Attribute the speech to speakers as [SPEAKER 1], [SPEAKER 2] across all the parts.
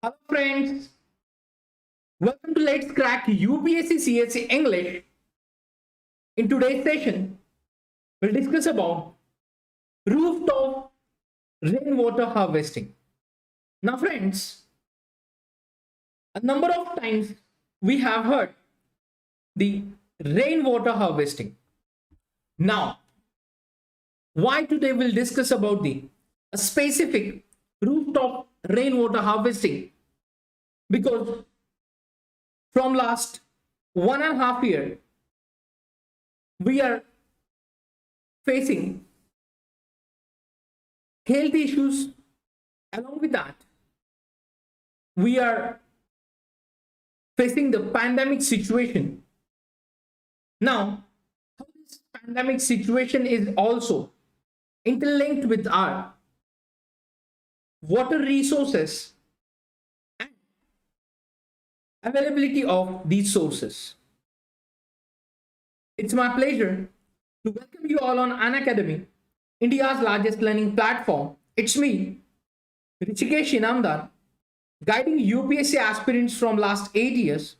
[SPEAKER 1] Hello friends, welcome to Let's Crack UPSC CSE English. In today's session, we'll discuss about rooftop rainwater harvesting. Now friends, a number of times we have heard the rainwater harvesting. Now, why today we'll discuss about the specific rooftop rainwater harvesting? Because from last 1.5 years, we are facing health issues. Along with that, we are facing the pandemic situation. Now, how this pandemic situation is also interlinked with our water resources and availability of these sources. It's my pleasure to welcome you all on Unacademy, India's largest learning platform. It's me, Rushikesh Inamdar, guiding UPSC aspirants from last 8 years.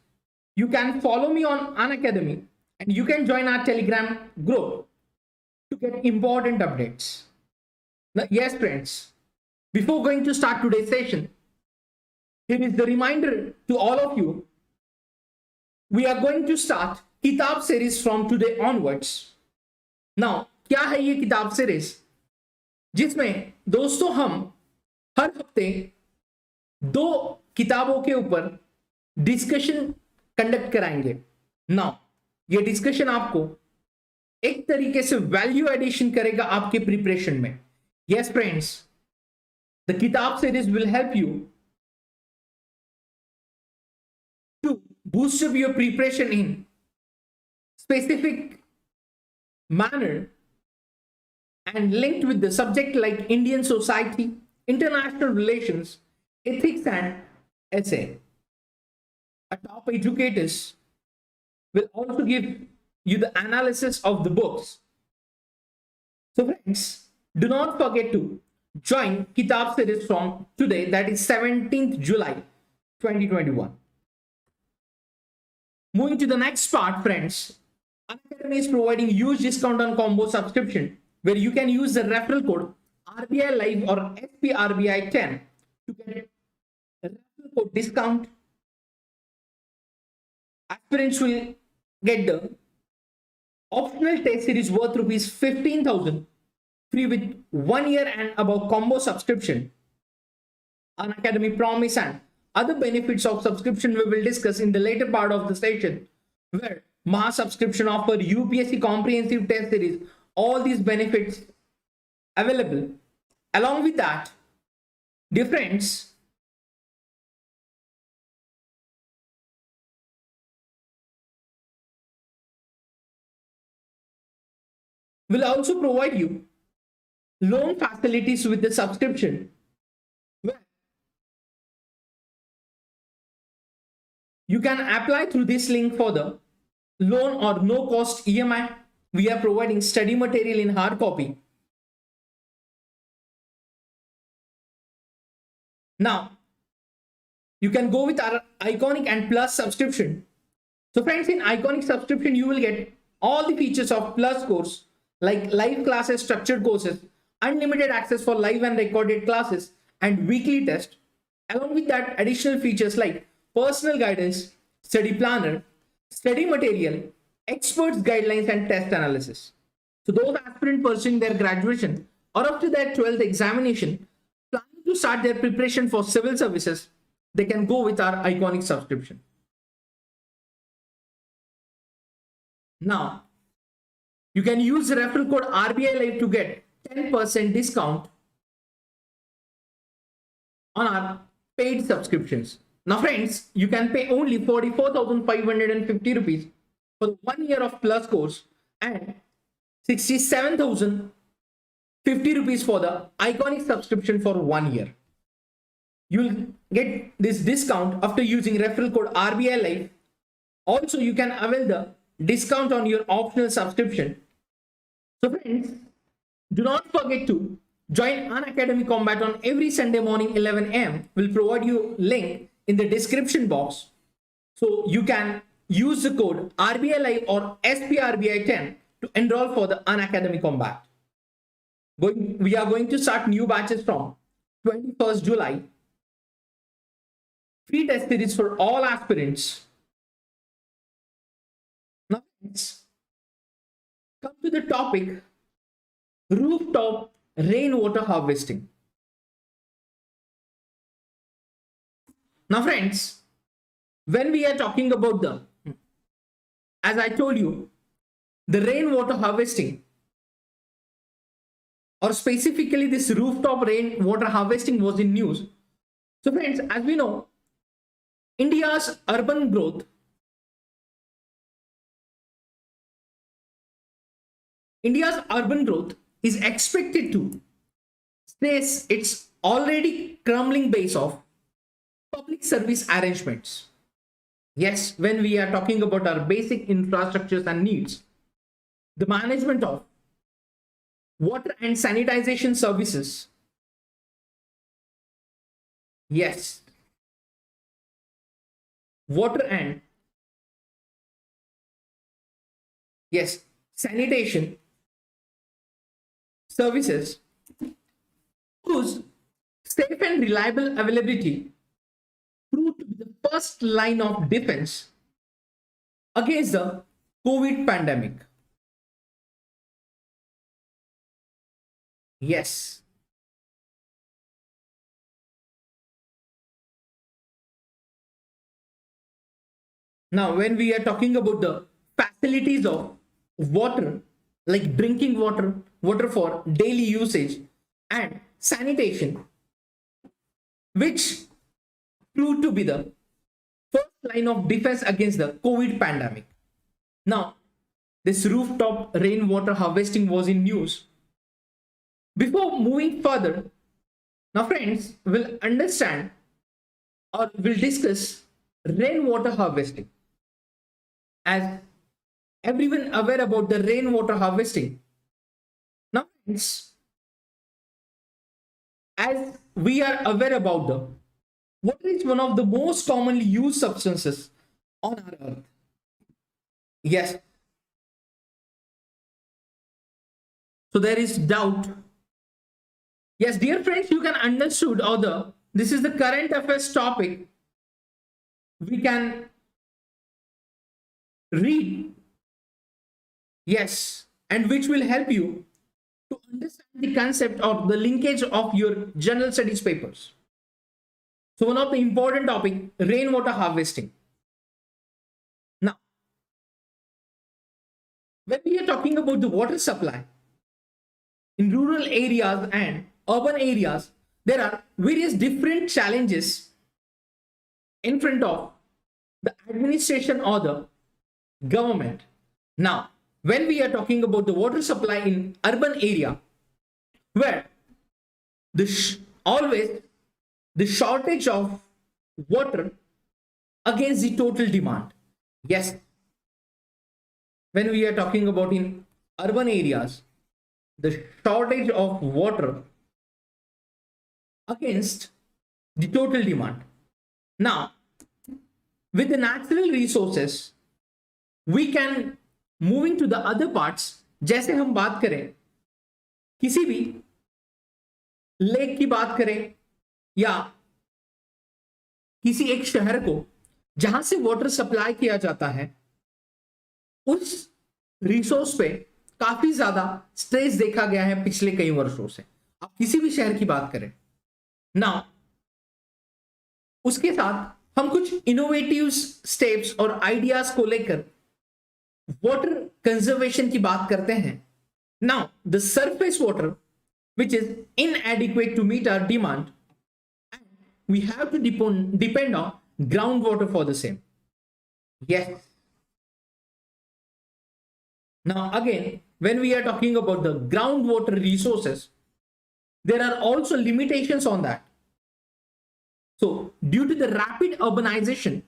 [SPEAKER 1] You can follow me on Unacademy and you can join our Telegram group to get important updates. Now, yes, friends, before going to start today's session, here is the reminder to all of you. We are going to start किताब series from today onwards. Now, क्या है ये किताब series? जिसमें दोस्तों हम हर हफ्ते 2 किताबों के ऊपर डिस्कशन कंडक्ट कराएंगे. नाउ ये डिस्कशन आपको एक तरीके से वैल्यू एडिशन करेगा आपके प्रिपरेशन में. यस फ्रेंड्स, द किताब series will help you to boost up your preparation in specific manner and linked with the subject like Indian society, international relations, ethics and essay. A top educators will also give you the analysis of the books. So friends, do not forget to join Kitab series from today, that is 17th July 2021. Moving to the next part, friends, Unacademy is providing huge discount on combo subscription where you can use the referral code RBI Live or SPRBI10 to get a referral code discount. Aspirants will get the optional test series worth rupees 15,000 free with 1 year and above combo subscription. Unacademy promise and other benefits of subscription we will discuss in the later part of the session, where mass subscription offer UPSC comprehensive test series, all these benefits available. Along with that, dear friends, will also provide you loan facilities with the subscription, where you can apply through this link for the loan or no cost EMI. We are providing study material in hard copy. Now, you can go with our Iconic and Plus subscription. So friends, in Iconic subscription, you will get all the features of Plus course like live classes, structured courses, unlimited access for live and recorded classes, and weekly test. Along with that, additional features like personal guidance, study planner, study material, experts guidelines and test analysis. So those aspirants pursuing their graduation or after their 12th examination planning to start their preparation for civil services, they can go with our Iconic subscription. Now, you can use the referral code RBI Live to get 10% discount on our paid subscriptions. Now friends, you can pay only 44,550 rupees for 1 year of Plus course and 67,050 rupees for the Iconic subscription for 1 year. You'll get this discount after using referral code RBI Live. Also, you can avail the discount on your optional subscription. So friends, do not forget to Join Unacademy Combat on every Sunday morning 11 a.m. We'll provide you link in the description box. So you can use the code RBI Live or SPRBI10 to enroll for the Unacademy Combat. We are going to start new batches from 21st July. Free test series for all aspirants. Now let's come to the topic, rooftop rainwater harvesting. Now friends, when we are talking about as I told you, the rainwater harvesting, or specifically this rooftop rainwater harvesting was in news. So friends, as we know, India's urban growth is expected to face its already crumbling base of public service arrangements. Yes, when we are talking about our basic infrastructures and needs, the management of water and sanitization services. Yes, water and sanitation services whose safe and reliable availability proved to be the first line of defense against the COVID pandemic. Yes. Now, when we are talking about the facilities of water, like drinking water, water for daily usage, and sanitation, which proved to be the first line of defense against the COVID pandemic. Now, this rooftop rainwater harvesting was in news. Before moving further, now friends, we'll understand or we'll discuss rainwater harvesting. As everyone aware about the rainwater harvesting. Now friends, as we are aware about the water is one of the most commonly used substances on our earth. Yes. So there is doubt. Yes, dear friends, you can understood or this is the current affairs topic. We can read. Yes, and which will help you to understand the concept or the linkage of your general studies papers. So one of the important topic, rainwater harvesting. Now, when we are talking about the water supply in rural areas and urban areas, there are various different challenges in front of the administration or the government. Now, when we are talking about the water supply in urban area, where always the shortage of water against the total demand. Yes, when we are talking about in urban areas, the shortage of water against the total demand. Now, with the natural resources, we can moving to the other parts. जैसे हम बात करें किसी भी lake की बात करें या किसी एक शहर को जहां से वाटर सप्लाई किया जाता है, उस रिसोर्स पे काफी ज्यादा स्ट्रेस देखा गया है पिछले कई वर्षों से. आप किसी भी शहर की बात करें ना, उसके साथ हम कुछ इनोवेटिव स्टेप्स और आइडियाज को लेकर वाटर कंजर्वेशन की बात करते हैं. Now the surface water which is inadequate to meet our demand, and we have to depend on groundwater for the same. Yes. Now again, when we are talking about the groundwater resources, there are also limitations on that. So due to the rapid urbanization,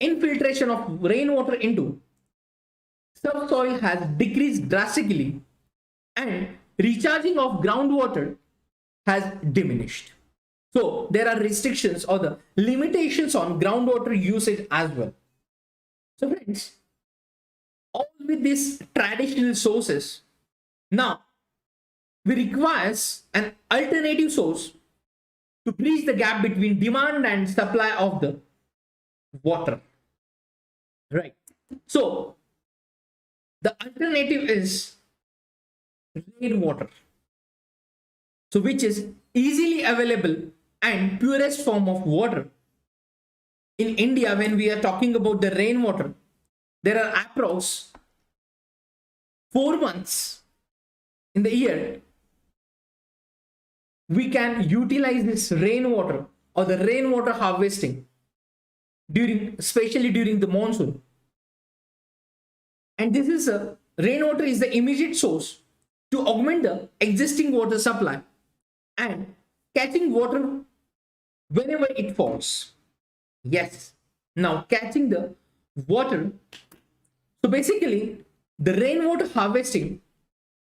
[SPEAKER 1] infiltration of rainwater into subsoil has decreased drastically, and recharging of groundwater has diminished. So there are restrictions or the limitations on groundwater usage as well. So friends, all with these traditional sources, now we requires an alternative source to bridge the gap between demand and supply of the water. Right. So the alternative is rainwater. So which is easily available and purest form of water. In India, when we are talking about the rainwater, there are approx 4 months in the year we can utilize this rainwater or the rainwater harvesting especially during the monsoon. And this is rainwater is the immediate source to augment the existing water supply and catching water whenever it falls. Yes, now catching the water. So basically the rainwater harvesting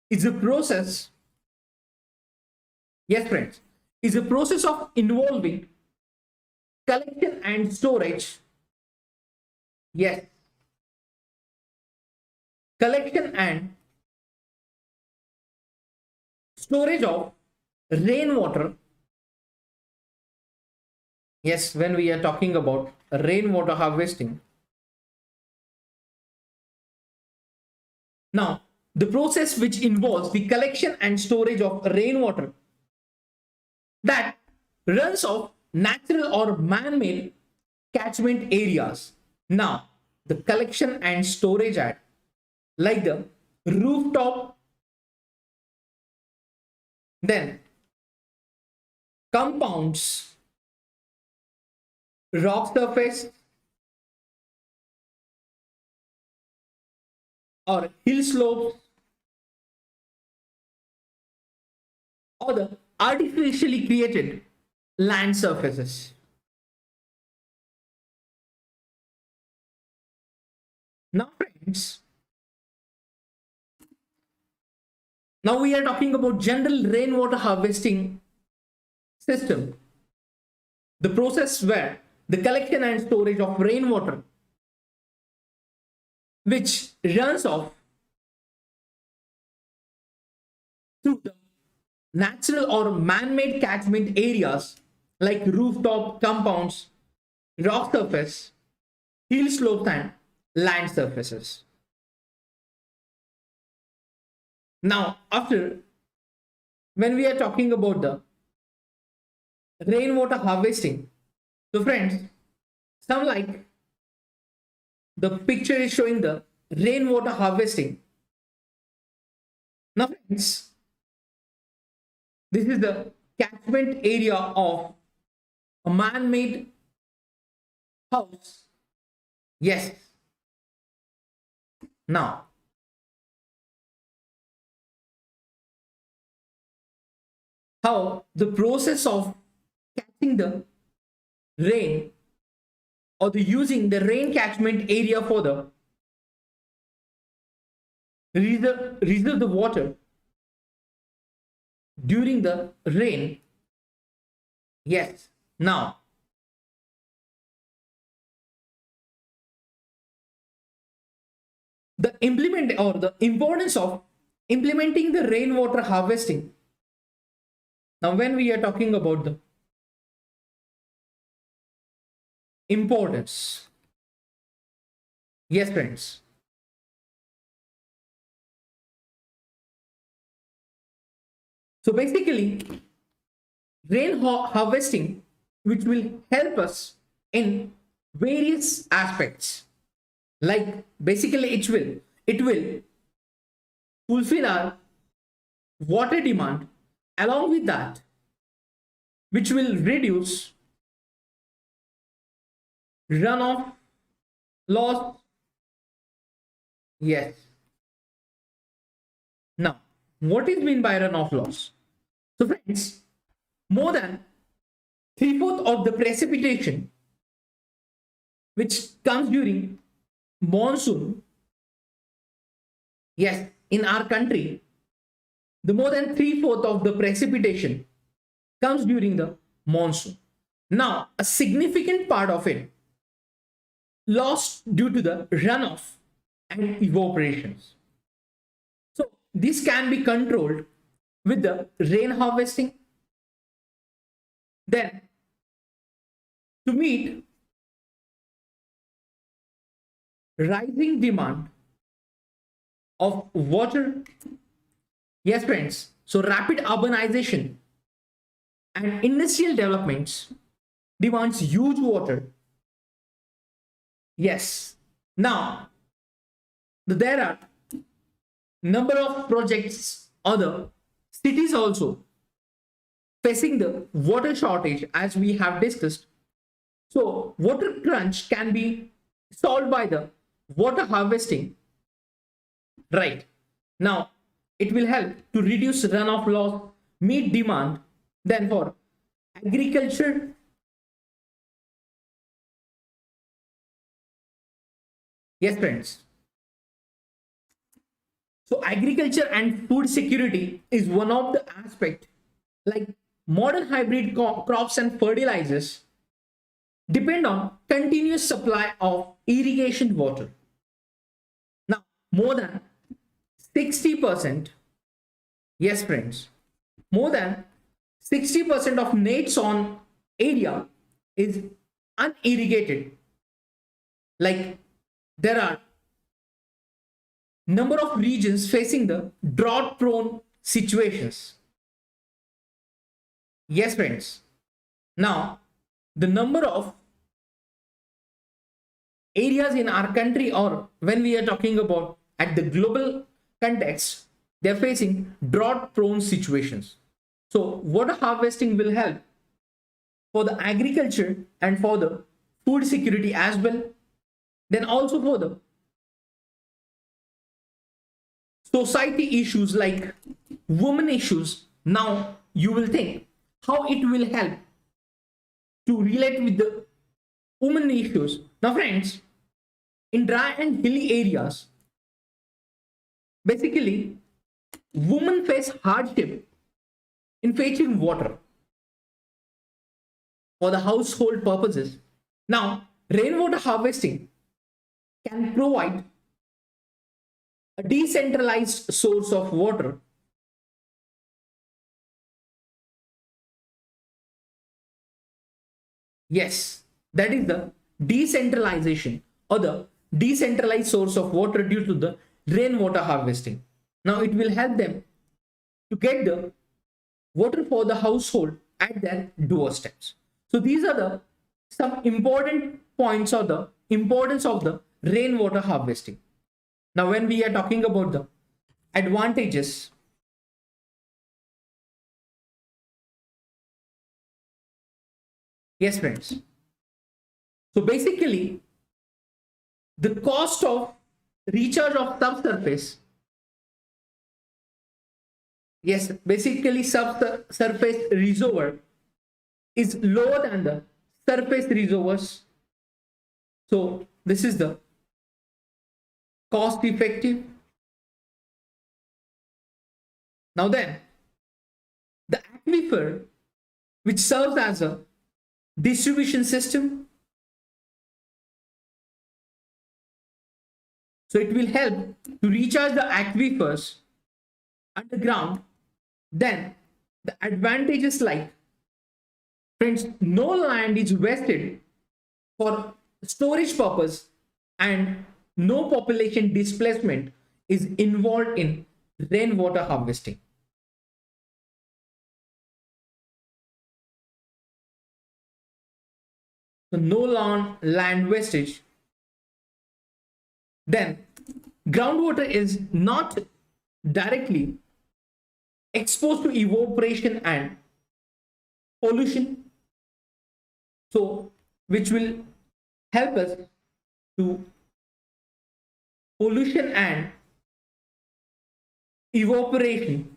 [SPEAKER 1] is a process, yes friends, is a process of involving collection and storage. Yes, collection and storage of rainwater. Yes, when we are talking about rainwater harvesting. Now, the process which involves the collection and storage of rainwater that runs off natural or man-made catchment areas. Now, the collection and storage at like the rooftop, then compounds, rock surface or hill slopes or the artificially created land surfaces. Now friends, now we are talking about general rainwater harvesting system, the process where the collection and storage of rainwater which runs off through the natural or man-made catchment areas like rooftop, compounds, rock surface, hill slopes and land surfaces. Now, when we are talking about the rainwater harvesting, so friends, some like the picture is showing the rainwater harvesting. Now friends, this is the catchment area of a man-made house. Yes. Now, how the process of catching the rain or the using the rain catchment area for the reserve the water during the rain. Yes. Now, the importance of implementing the rainwater harvesting. Now, when we are talking about the importance, yes friends, so basically rain harvesting which will help us in various aspects, like basically it will fulfill our water demand, along with that which will reduce runoff loss. Yes. Now, what is meant by runoff loss? So friends, more than 3/4 of the precipitation which comes during monsoon, yes, in our country, The more than 3/4 of the precipitation comes during the monsoon. Now, a significant part of it lost due to the runoff and evaporations. So, this can be controlled with the rain harvesting. Then, to meet rising demand of water, yes, friends, so rapid urbanization and industrial developments demands huge water. Yes. Now, there are number of projects, other cities also facing the water shortage as we have discussed. So, water crunch can be solved by the water harvesting. Right. Now, it will help to reduce runoff loss, meet demand. Then for agriculture, yes, friends. So agriculture and food security is one of the aspect, like modern hybrid crops and fertilizers depend on continuous supply of irrigation water. Now, more than 60%, yes, friends, more than 60% of nets on area is unirrigated. Like there are number of regions facing the drought prone situations. Yes, friends. Now, the number of areas in our country, or when we are talking about at the global context, they're facing drought prone situations. So water harvesting will help for the agriculture and for the food security as well. Then also for the society issues like women issues. Now you will think how it will help to relate with the women issues. Now friends, in dry and hilly areas, basically women face hardship in fetching water for the household purposes. Now, rainwater harvesting can provide a decentralized source of water Yes, that is the decentralization or the decentralized source of water due to the rainwater harvesting. Now it will help them to get the water for the household at their doorsteps. So these are the some important points of the importance of the rainwater harvesting. Now when we are talking about the advantages, yes friends, so basically the cost of recharge of subsurface, yes, basically subsurface reservoir is lower than the surface reservoirs. So this is the cost effective. Now then, the aquifer, which serves as a distribution system, so it will help to recharge the aquifers underground. Then the advantages like, friends, no land is wasted for storage purpose and no population displacement is involved in rainwater harvesting. So no land wastage. Then groundwater is not directly exposed to evaporation and pollution, so which will help us to pollution and evaporation.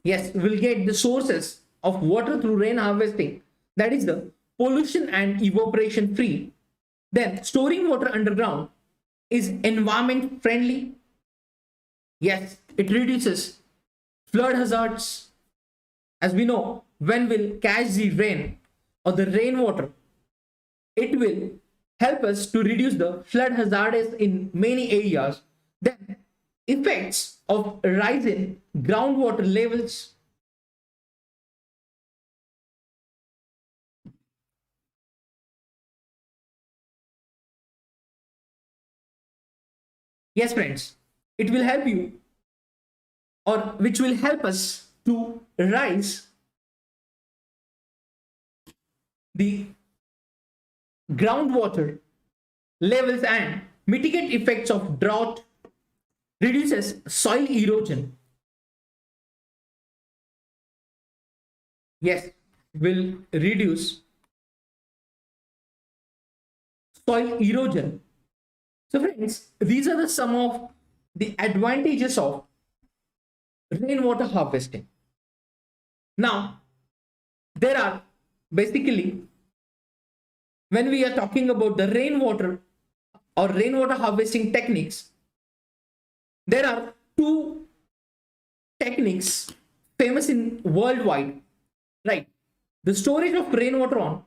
[SPEAKER 1] Yes, we'll get the sources of water through rain harvesting, that is the pollution and evaporation free. Then storing water underground is environment friendly. Yes, it reduces flood hazards. As we know, when we'll catch the rain or the rainwater, it will help us to reduce the flood hazards in many areas. Then effects of rise in groundwater levels. Yes, friends, it will help you, or which will help us to rise the groundwater levels and mitigate effects of drought, reduces soil erosion. Yes, will reduce soil erosion. So friends, these are the some of the advantages of rainwater harvesting. Now, there are basically, when we are talking about the rainwater or rainwater harvesting techniques, there are two techniques famous in worldwide, right? The storage of rainwater on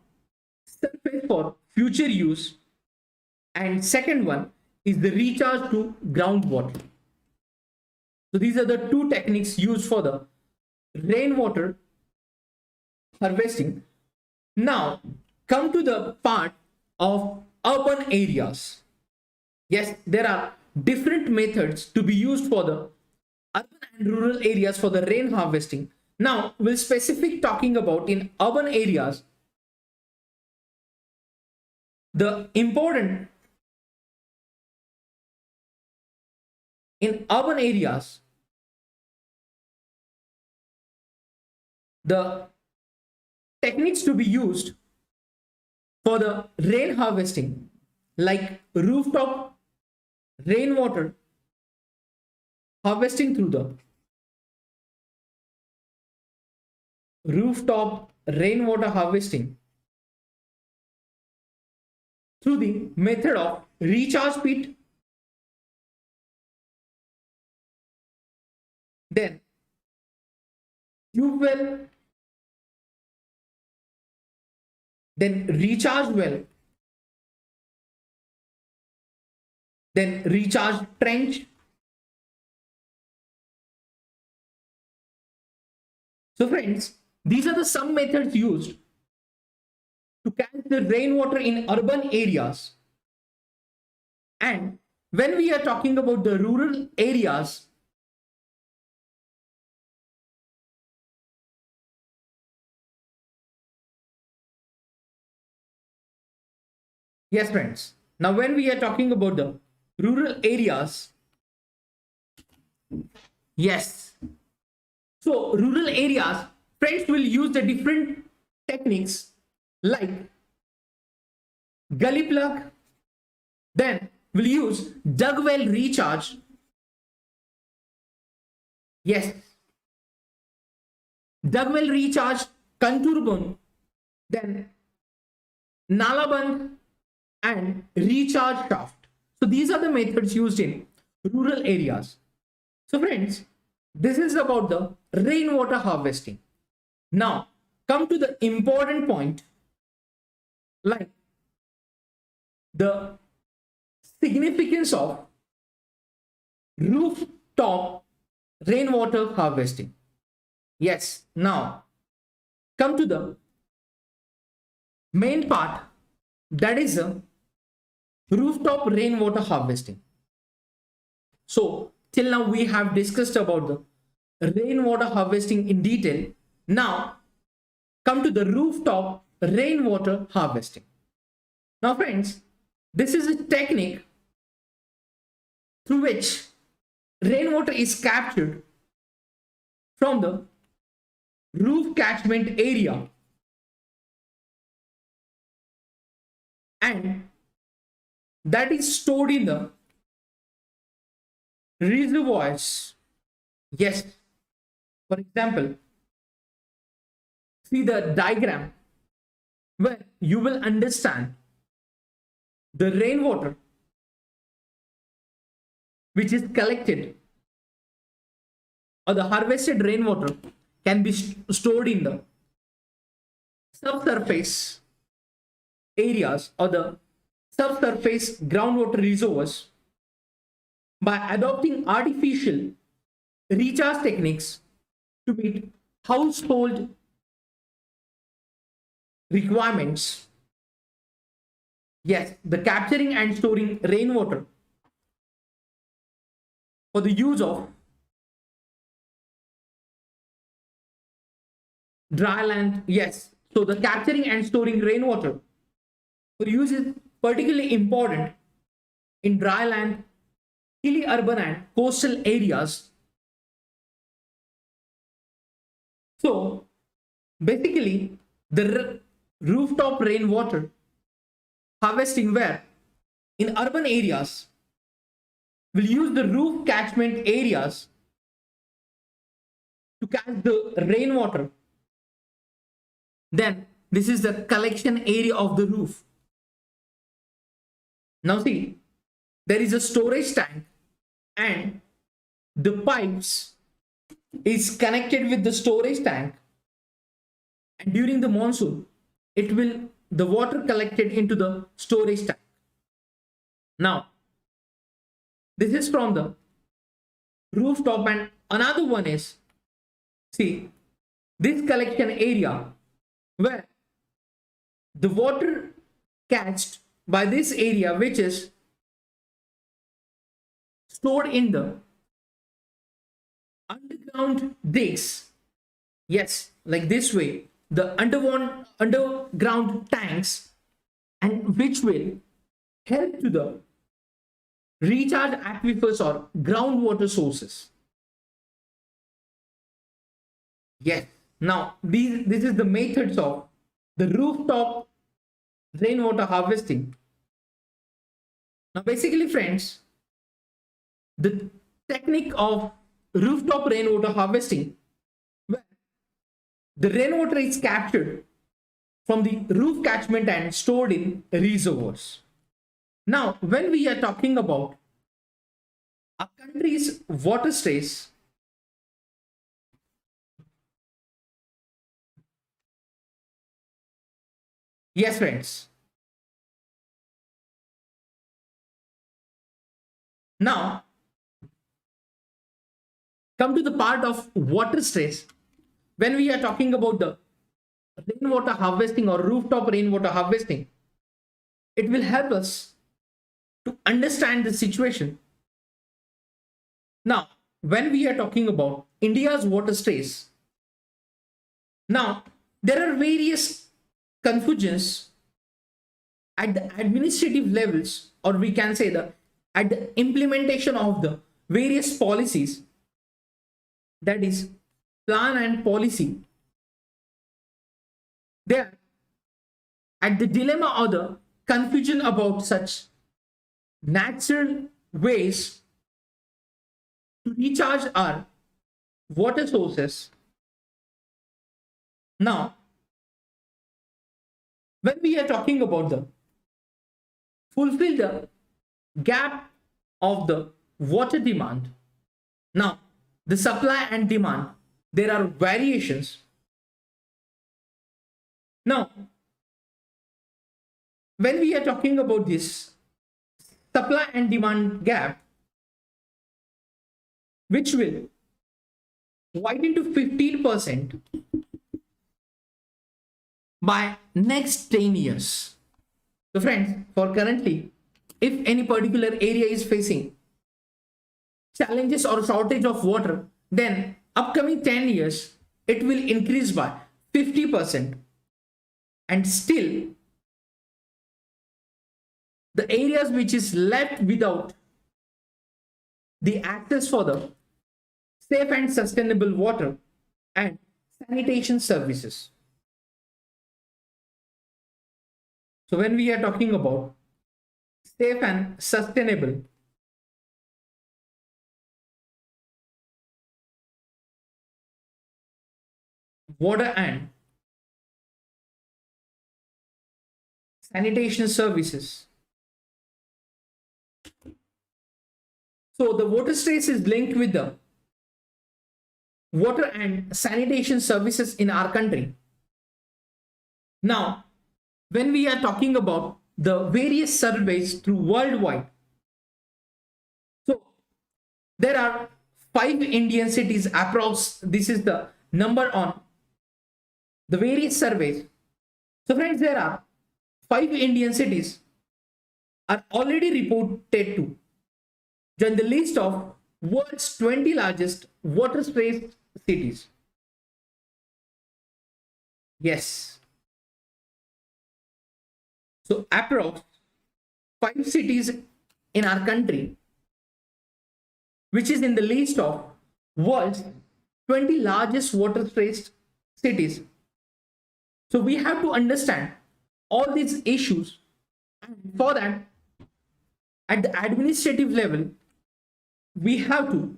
[SPEAKER 1] surface for future use, and second one is the recharge to groundwater. So these are the two techniques used for the rainwater harvesting. Now come to the part of urban areas. Yes, there are different methods to be used for the urban and rural areas for the rain harvesting. Now we'll specific talking about in urban areas. The important in urban areas, the techniques to be used for the rain harvesting, like rooftop rainwater harvesting through the rooftop rainwater harvesting through the method of recharge pit, then tube well, then recharge well, then recharge trench. So friends, these are the some methods used to catch the rainwater in urban areas. And when we are talking about the rural areas, yes friends, now when we are talking about the rural areas, yes, so rural areas, friends will use the different techniques like gully plug, then we'll use dug well recharge. Yes, dug well recharge, contour bund, then nala band and recharge shaft. So these are the methods used in rural areas. So friends, this is about the rainwater harvesting. Now come to the important point, like the significance of rooftop rainwater harvesting. Yes, now come to the main part, that is a rooftop rainwater harvesting. So till now we have discussed about the rainwater harvesting in detail. Now come to the rooftop rainwater harvesting. Now friends, this is a technique through which rainwater is captured from the roof catchment area and that is stored in the reservoirs. Yes, for example, see the diagram where you will understand the rainwater which is collected or the harvested rainwater can be stored in the subsurface areas or the subsurface groundwater reservoirs by adopting artificial recharge techniques to meet household requirements. Yes, the capturing and storing rainwater for the use of dry land. Yes, so the capturing and storing rainwater for use is particularly important in dry land, hilly urban and coastal areas. So basically the rooftop rainwater harvesting where in urban areas will use the roof catchment areas to catch the rainwater. Then this is the collection area of the roof. Now see, there is a storage tank and the pipes is connected with the storage tank, and during the monsoon the water collected into the storage tank. Now this is from the rooftop, and another one is, see, this collection area where the water catched by this area which is stored in the underground digs. Yes, like this way, the underground tanks, and which will help to the recharge aquifers or groundwater sources. Yes, now this is the methods of the rooftop rainwater harvesting. Now basically friends, the technique of rooftop rainwater harvesting, where the rainwater is captured from the roof catchment and stored in reservoirs. Now when we are talking about a country's water stress, yes friends, now come to the part of water stress. When we are talking about the rainwater harvesting or rooftop rainwater harvesting, it will help us to understand the situation. Now when we are talking about India's water stress, now there are various confusions at the administrative levels, or we can say at the implementation of the various policies, that is plan and policy. They are at the dilemma or the confusion about such natural ways to recharge our water sources. Now when we are talking about the fulfill the gap of the water demand, now the supply and demand, there are variations. Now when we are talking about this supply and demand gap, which will widen to 15% by next 10 years. So friends, for currently, if any particular area is facing challenges or shortage of water, then upcoming 10 years, it will increase by 50%. And still, the areas which is left without the access for the safe and sustainable water and sanitation services. So when we are talking about safe and sustainable water and sanitation services, So the water stress is linked with the water and sanitation services in our country. Now, when we are talking about the various surveys through worldwide, so there are 5 Indian cities approx. This is the number on the various surveys. So friends, there are 5 Indian cities are already reported to join the list of world's 20 largest water stressed cities. Yes. So approx 5 cities in our country, which is in the list of world's 20 largest water stressed cities. So we have to understand all these issues, and for that, at the administrative level, we have to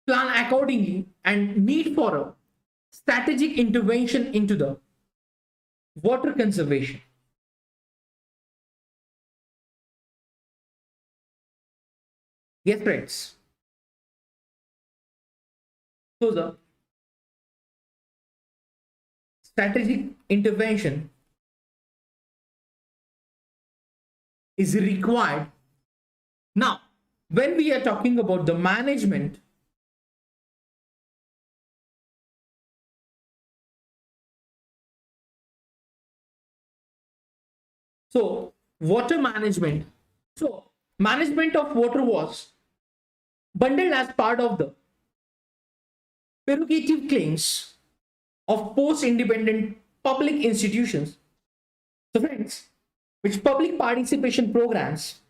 [SPEAKER 1] plan accordingly and need for a strategic intervention into the water conservation. Yes, friends. So the strategic intervention is required. Now, when we are talking about the management, so water management, so management of water was bundled as part of the prerogative claims of post-independent public institutions. So friends, which public participation programs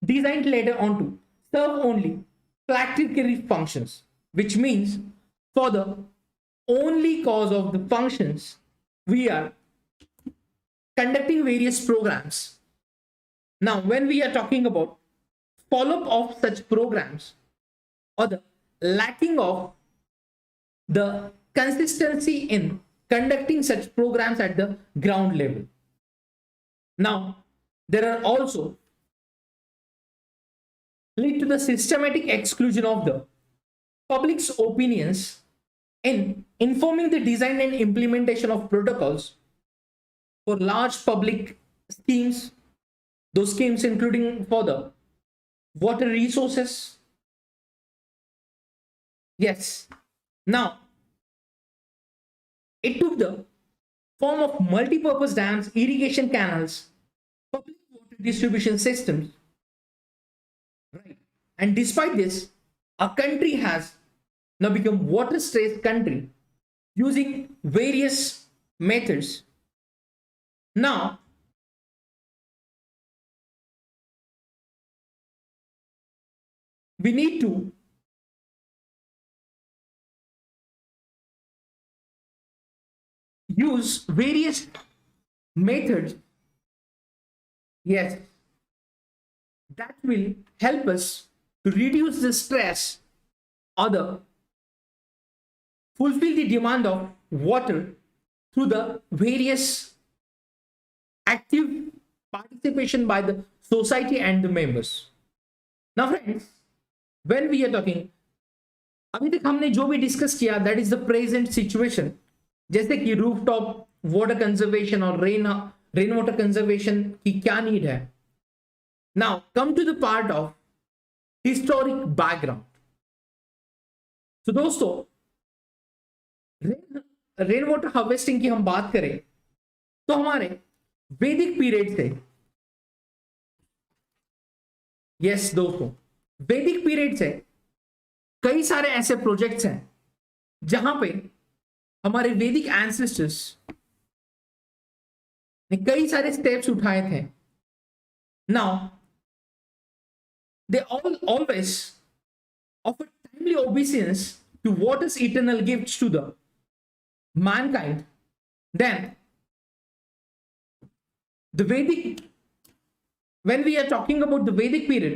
[SPEAKER 1] designed later on to serve only practically functions, which means for the only cause of the functions we are conducting various programs. Now, when we are talking about follow-up of such programs or the lacking of the consistency in conducting such programs at the ground level. Now, there are also lead to the systematic exclusion of the public's opinions in informing the design and implementation of protocols for large public schemes, those schemes including for the water resources. Yes. Now, it took the form of multi-purpose dams, irrigation canals, public water distribution systems. Right. And despite this, our country has now become water stressed country using various methods. Now, we need to use various methods, yes, that will help us to reduce the stress or the fulfill the demand of water through the various active participation by the society and the members. Now friends, when we are talking, अभी तक हमने जो भी discuss किया that is the present situation, जैसे कि rooftop water conservation और rain water conservation की क्या नीड है. Now come to the part of historic background. तो दोस्तों, रेन वाटर हार्वेस्टिंग की हम बात करें तो हमारे वैदिक पीरियड से, यस दोस्तों, वैदिक पीरियड से कई सारे ऐसे प्रोजेक्ट्स हैं जहां पे हमारे वैदिक एंसेस्टर्स ने कई सारे स्टेप्स उठाए थे. Now they always offer timely obedience to waters eternal gifts to the mankind. Then the Vedic, when we are talking about the Vedic period,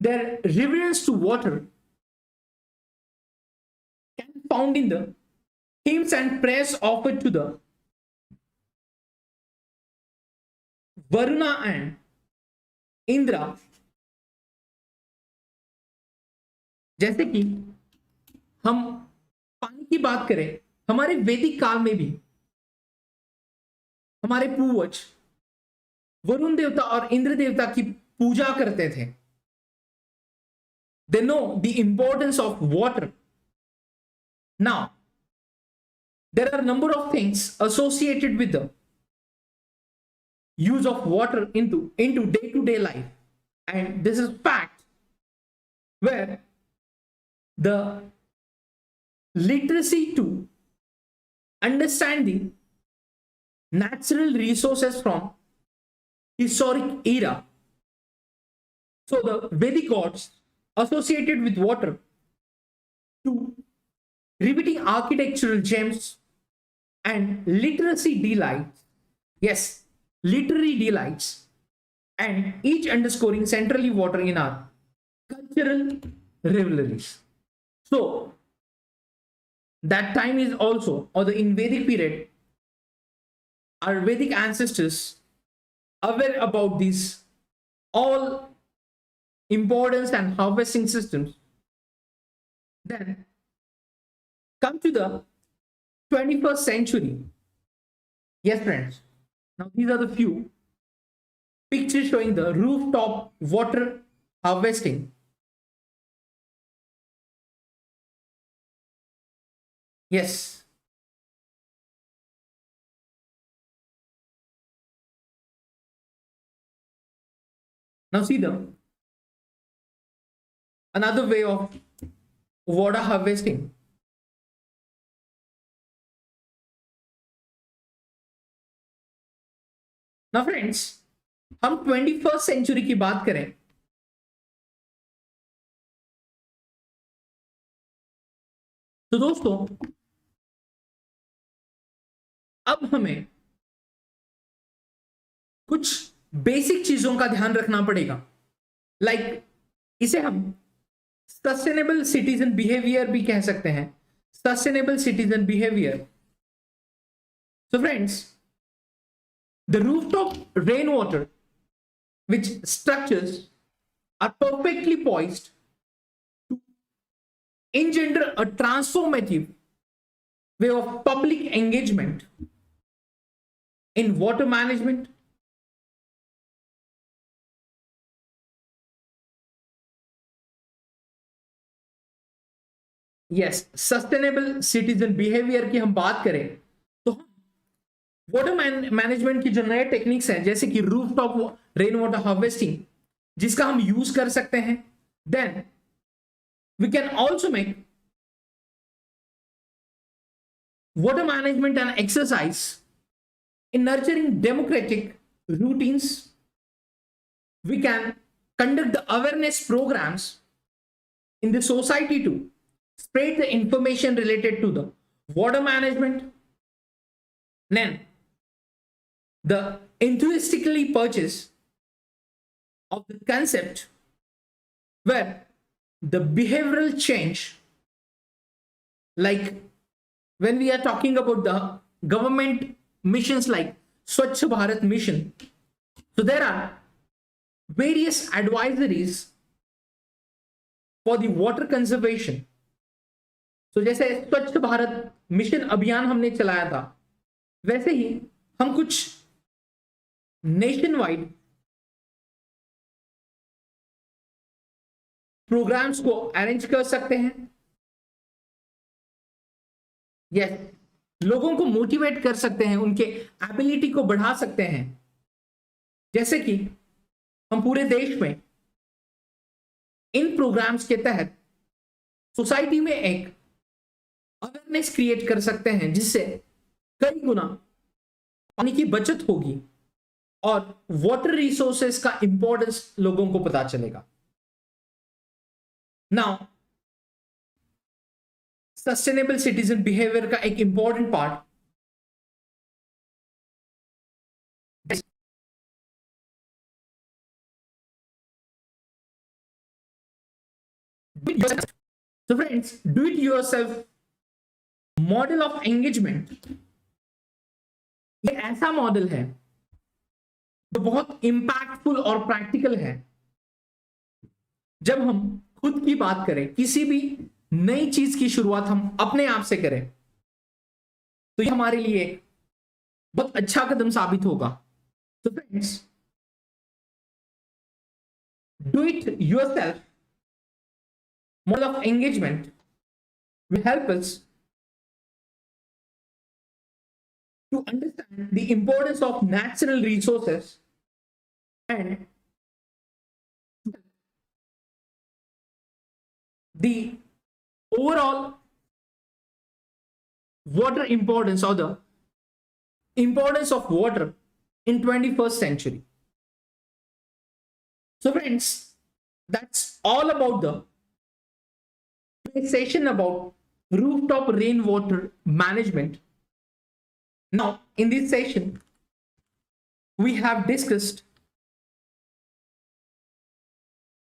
[SPEAKER 1] their reverence to water can be found in the hymns and prayers offered to the Varuna and Indra, जैसे कि हम पानी की बात करें, हमारे वैदिक काल में भी हमारे पूर्वज वरुण देवता और इंद्र देवता की पूजा करते थे. They know the importance of water. Now, there are a number of things associated with the use of water into day-to-day life. And this is fact where the literacy to understand the natural resources from historic era. So the Vedic gods associated with water to repeating architectural gems and literacy delights. Yes, literary delights, and each underscoring centrally water in our cultural rivalries. So that time is also, or the in Vedic period, our Vedic ancestors aware about these all importance and harvesting systems. Then come to the 21st century. Yes, friends. Now these are the few pictures showing the rooftop water harvesting. Yes. Now see another way of water harvesting. Now friends, हम 21st century की बात करें तो दोस्तों अब हमें कुछ basic चीजों का ध्यान रखना पड़ेगा. लाइक इसे हम सस्टेनेबल सिटीजन बिहेवियर भी कह सकते हैं. Sustainable citizen behaviour. So friends, the rooftop rainwater, which structures are perfectly poised to engender a transformative way of public engagement in water management. Yes, sustainable citizen behaviour की हम बात करें तो water management की जो नए टेक्निक्स हैं जैसे कि रूफटॉप रेन वाटर हार्वेस्टिंग जिसका हम यूज कर सकते हैं. Then we can also make water management and exercise in nurturing democratic routines. We can conduct the awareness programs in the society to spread the information related to the water management. Then the enthusiastically purchase of the concept where the behavioral change, like when we are talking about the government missions like Swachh Bharat mission, so there are various advisories for the water conservation. तो जैसे स्वच्छ Bharat mission अभियान हमने चलाया था वैसे ही हम कुछ नेशन वाइड प्रोग्राम्स को अरेंज कर सकते हैं. यस, लोगों को मोटिवेट कर सकते हैं, उनके एबिलिटी को बढ़ा सकते हैं. जैसे कि हम पूरे देश में इन प्रोग्राम्स के तहत सोसाइटी में एक अवेयरनेस क्रिएट कर सकते हैं जिससे कई गुना पानी की बचत होगी और वाटर रिसोर्सेस का इंपॉर्टेंस लोगों को पता चलेगा. नाउ सस्टेनेबल सिटीजन बिहेवियर का एक important part so friends, do it yourself model of engagement ये ऐसा मॉडल है जो बहुत इंपैक्टफुल और प्रैक्टिकल है। जब हम खुद की बात करें, किसी भी नई चीज की शुरुआत हम अपने आप से करें, तो ये हमारे लिए एक बहुत अच्छा कदम साबित होगा। तो friends, do it yourself model of engagement will help us to understand the importance of natural resources and the overall water importance, or the importance of water in 21st century. So friends, that's all about the session about rooftop rainwater management. Now, in this session, we have discussed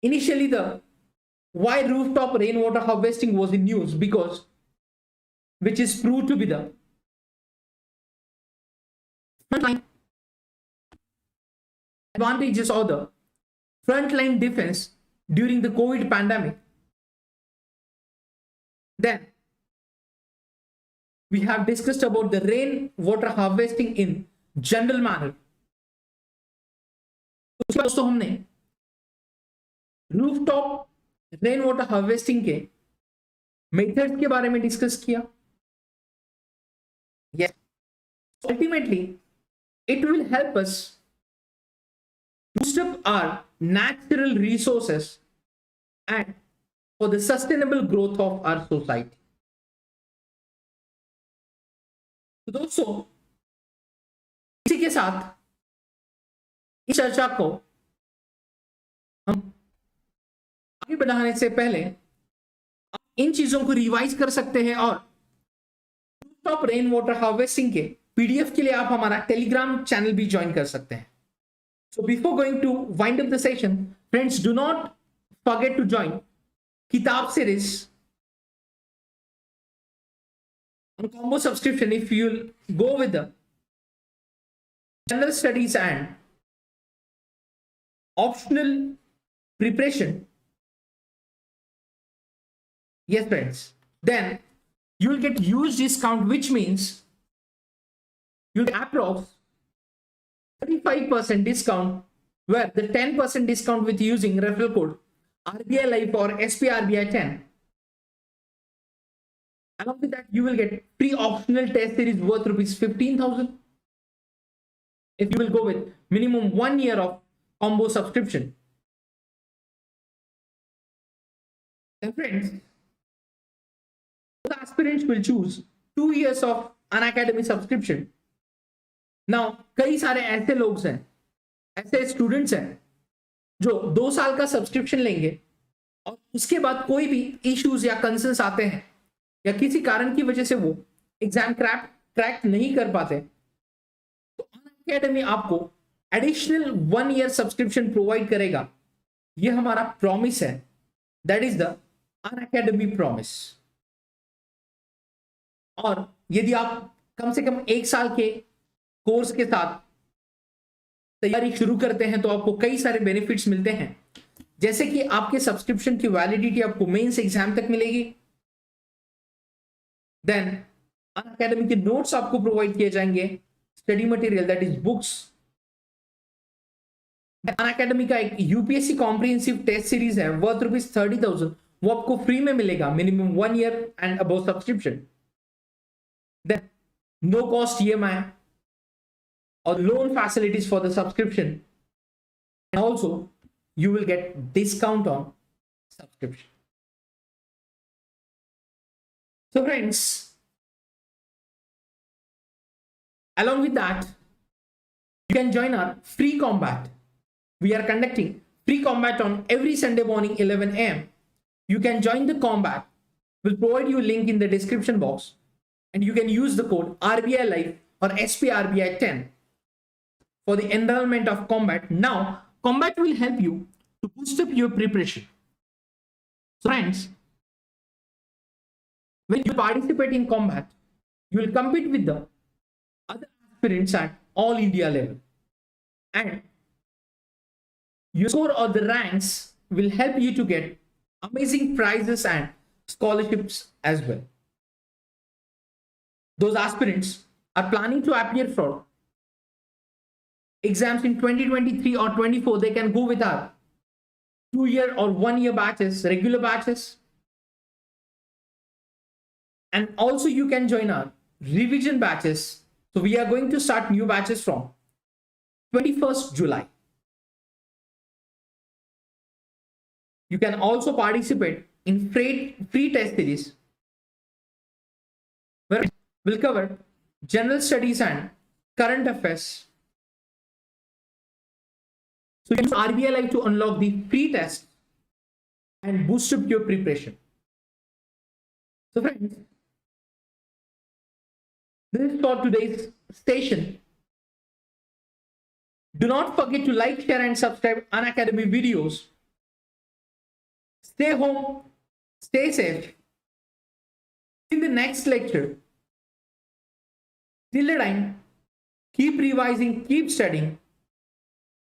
[SPEAKER 1] initially the why rooftop rainwater harvesting was in news, because which is proved to be the frontline advantages or the frontline defense during the COVID pandemic. Then we have discussed about the rainwater harvesting in general manner. उसके बाद दोस्तों हमने rooftop rain water harvesting के methods के बारे में discuss किया। Yes, ultimately it will help us boost up our natural resources and for the sustainable growth of our society. तो दोस्तों, इसी के साथ इस चर्चा को हम आगे बढ़ाने से पहले आप इन चीजों को रिवाइज कर सकते हैं, और रूफटॉप रेन वाटर हार्वेस्टिंग के पीडीएफ के लिए आप हमारा टेलीग्राम चैनल भी ज्वाइन कर सकते हैं। So before going to wind up the session, friends, do not forget to join Kitab series on combo subscription if you'll go with the general studies and optional preparation. Yes, friends, then you will get huge discount, which means you get approx 35% discount, where the 10% discount with using referral code RBI Life or SPRBI 10. Along with that, you will get free optional test series worth rupees 15,000 if you will go with minimum 1 year of combo subscription. Then friends, the aspirants will choose 2 years of Unacademy subscription. Now, कई सारे ऐसे लोग हैं, ऐसे students हैं जो 2 साल का सब्सक्रिप्शन लेंगे और उसके बाद कोई भी इश्यूज या कंसर्न्स आते हैं या किसी कारण की वजह से वो एग्जाम क्रैक नहीं कर पाते, तो अनअकैडमी आपको एडिशनल 1 ईयर सब्सक्रिप्शन प्रोवाइड करेगा। ये हमारा प्रॉमिस है, that is the Unacademy promise. और यदि आप कम से कम 1 साल के कोर्स के साथ तैयारी शुरू करते हैं तो आपको कई सारे बेनिफिट्स मिलते हैं, जैसे कि आपके सब्सक्रिप्शन की वैलिडिटी आपको मेंस एग्जाम तक मिलेगी। देन अनअकैडमी के नोट्स आपको प्रोवाइड किए जाएंगे, study material that is books. Unacademy का एक यूपीएससी कॉम्प्रिहेंसिव टेस्ट सीरीज है वर्थ रुपीज 30,000, वो आपको फ्री में मिलेगा, minimum 1 year and above subscription. Then no cost EMI or loan facilities for the subscription, and also you will get discount on subscription. So friends, along with that, you can join our free combat. We are conducting free combat on every Sunday morning 11 a.m. You can join the combat. We'll provide you a link in the description box, and you can use the code RBI Life or SPRBI 10 for the enrollment of combat. Now, combat will help you to boost up your preparation. So friends, when you participate in combat, you will compete with the other aspirants at all India level. And Your score or the ranks will help you to get amazing prizes and scholarships as well. Those aspirants are planning to appear for exams in 2023 or 24, they can go with our 2-year or 1-year batches, regular batches. And also you can join our revision batches. So we are going to start new batches from 21st July. You can also participate in free test series where we'll cover general studies and current affairs. So use RBI Live to unlock the free test and boost up your preparation. So friends, this is for today's session. Do not forget to like, share and subscribe Unacademy videos. Stay home, stay safe. In the next lecture, till the time, keep revising, keep studying.